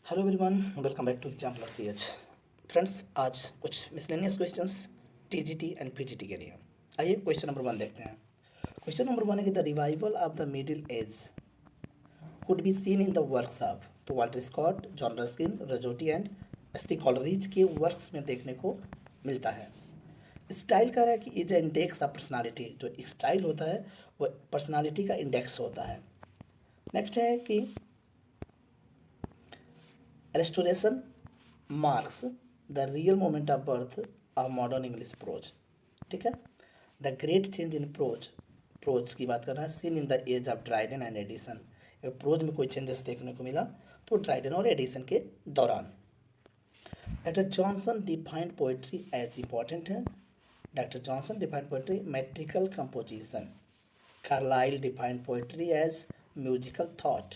Hello everyone, welcome back to Exemplar CH। Friends, आज कुछ miscellaneous questions TGT and PGT के लिए। आइए क्वेश्चन नंबर 1 देखते हैं। क्वेश्चन नंबर 1 है कि the revival of the middle age could be seen in the works of तो Walter Scott, John Ruskin, Rossetti and S T Coleridge के works में देखने को मिलता है। स्टाइल कह रहा है कि इज इंडेक्स ऑफ पर्सनालिटी, जो स्टाइल होता है वो पर्सनालिटी का इंडेक्स होता है। नेक्स्ट है कि restoration marks the real moment of birth of modern English prose। ठीक है। The great change in prose की बात कर रहा है seen in the age of Dryden and Addison. Prose में कोई चेंजेस देखने को मिला तो ड्राइडन और एडिसन के दौरान। Doctor Johnson defined poetry as important है। Doctor Johnson defined poetry metrical composition. Carlyle defined poetry as musical thought.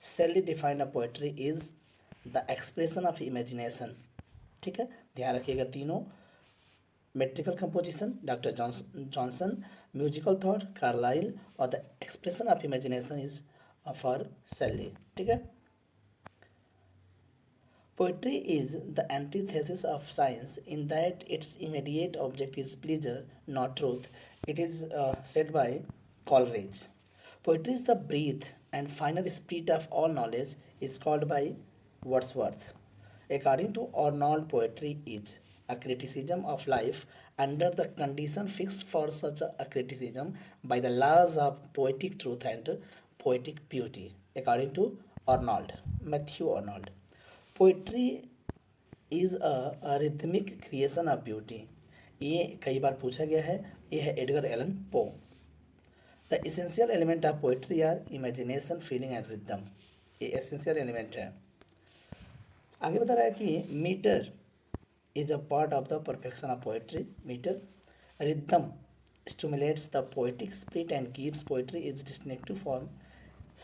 Shelley defined a poetry is the expression of imagination. ठीक है, ध्यान रखिएगा तीनों। Metrical composition doctor Johnson, musical thought Carlyle और the expression of imagination is for Shelley. ठीक है। Poetry is the antithesis of science in that its immediate object is pleasure not truth. It is said bye Coleridge. Poetry is the breath and final spirit of all knowledge is called by Wordsworth. According to Arnold, poetry is a criticism of life under the condition fixed for such a criticism by the laws of poetic truth and poetic beauty. According to Arnold, Matthew Arnold, poetry is a rhythmic creation of beauty. ये कई बार पूछा गया है। ये है Edgar Allan Poe. The essential element of poetry are imagination, feeling and rhythm. ये essential element है। आगे बता रहा है कि metre is a part of the perfection of poetry. Metre rhythm stimulates the poetic spirit and gives poetry is distinctive form,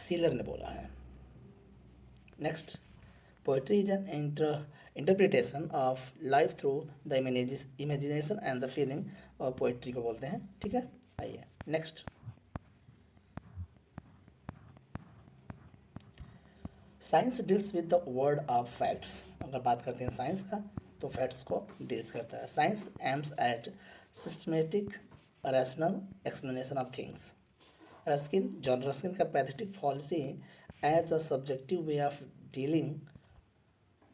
सीलर ने बोला है। Next, poetry is an interpretation of life through the imagination and the feeling, और poetry को बोलते हैं। ठीक है, आइए next. Science deals with the word of facts. अगर बात करते हैं साइंस का तो फैक्ट्स को डील्स करता है। Science aims at systematic rational explanation of things. Ruskin, John Ruskin का pathetic policy as a subjective way of dealing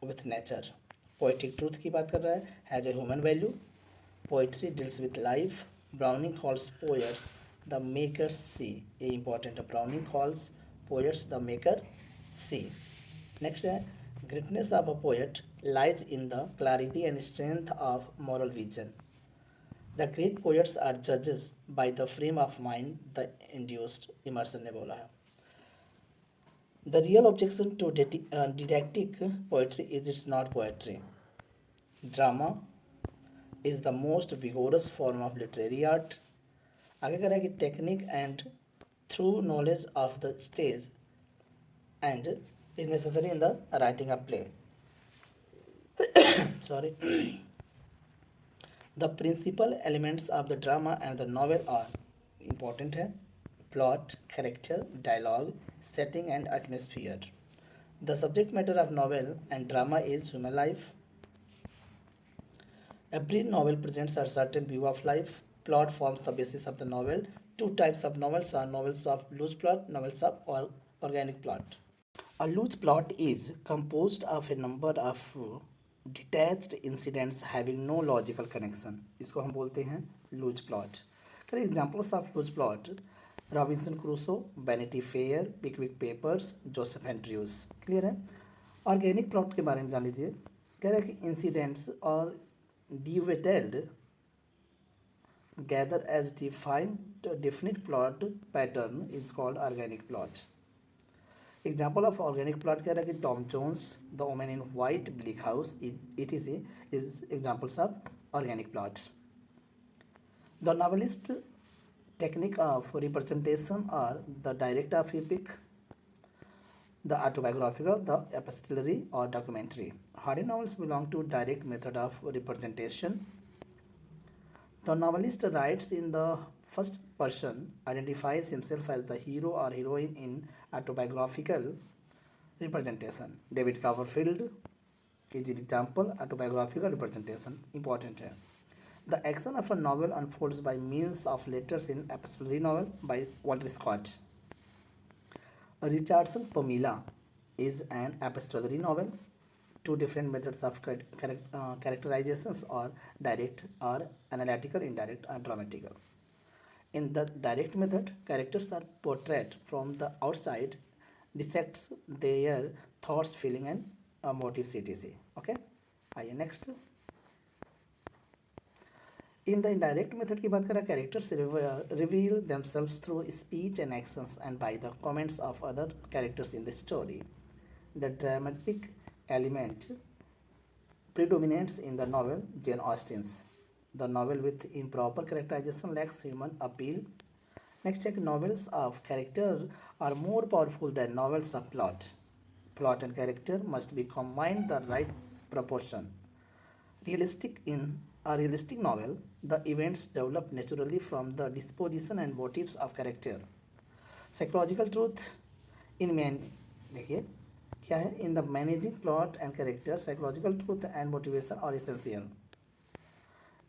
with nature. Poetic truth की बात कर रहा है, has a human value. Poetry deals with life. Browning calls poets the maker see. ये important है, Browning calls poets the maker see. Next है, greatness of a poet lies in the clarity and strength of moral vision. The great poets are जजेस by the frame of mind the induced, Emerson ने बोला है। The real objection to didactic poetry is it's not poetry. Drama is the most vigorous form of literary art. आगे कह रहा है कि technique and through knowledge of the stage and is necessary in the writing of play. Sorry. The principal elements of the drama and the novel are important है, plot, character, dialogue, setting and atmosphere. The subject matter of novel and drama is human life. Every novel presents a certain view of life. Plot forms the basis of the novel. Two types of novels are novels of loose plot, novels of organic plot. A loose plot is composed of a number of detached incidents having no logical connection. इसको हम बोलते हैं loose plot. करें examples of loose plot, Robinson Crusoe, Vanity Fair, Pickwick Papers, Joseph Andrews. Clear है। Organic plot के बारे में जान लीजिए। कह रहे हैं कि इंसिडेंट्स और डिविटेड gather as defined definite plot pattern is called organic plot. Example of organic plot कह रहा है कि Tom Jones, the Woman in white, Bleak House, etc is examples of organic plot. The novelist technique of representation और the direct of epic, the autobiographical, the epistolary और documentary. Hardy novels belong to direct method of representation. The novelist writes in the first person, identifies himself as the hero or heroine in autobiographical Representation. David Copperfield is an example autobiographical representation. Important here. The action of a novel unfolds by means of letters in epistolary novel by Walter Scott. Richardson Pamela is an epistolary novel. Two different methods of characterizations are direct or analytical, indirect, or dramatical. In the direct method, characters are portrayed from the outside, dissects their thoughts, feeling, and motives, etc. Okay. आइए next. In the indirect method की बात करें, characters reveal themselves through speech and actions and by the comments of other characters in the story. The dramatic element predominates in the novel Jane Austen's. The novel with improper characterization lacks human appeal. Next, check novels of character are more powerful than novels of plot. Plot and character must be combined the right proportion. In a realistic novel, the events develop naturally from the disposition and motives of character. Psychological truth in man देखिए क्या है in the managing plot and character, psychological truth and motivation are essential.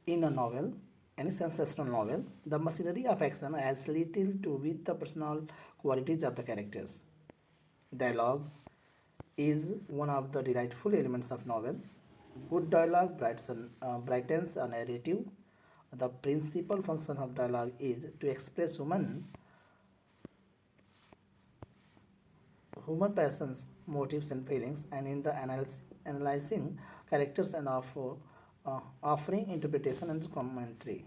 In a novel, any sensational novel, the machinery of action has little to do with the personal qualities of the characters. Dialogue is one of the delightful elements of novel. Good dialogue brightens a narrative. The principal function of dialogue is to express human passions, motives, and feelings, and in the analyzing characters and of offering interpretation and commentary.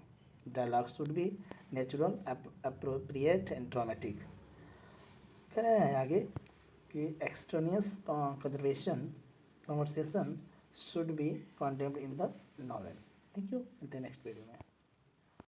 Dialogue should be natural, appropriate, and dramatic. कह रहे हैं आगे कि extraneous conversation should be condemned in the novel. Thank you. In the next video में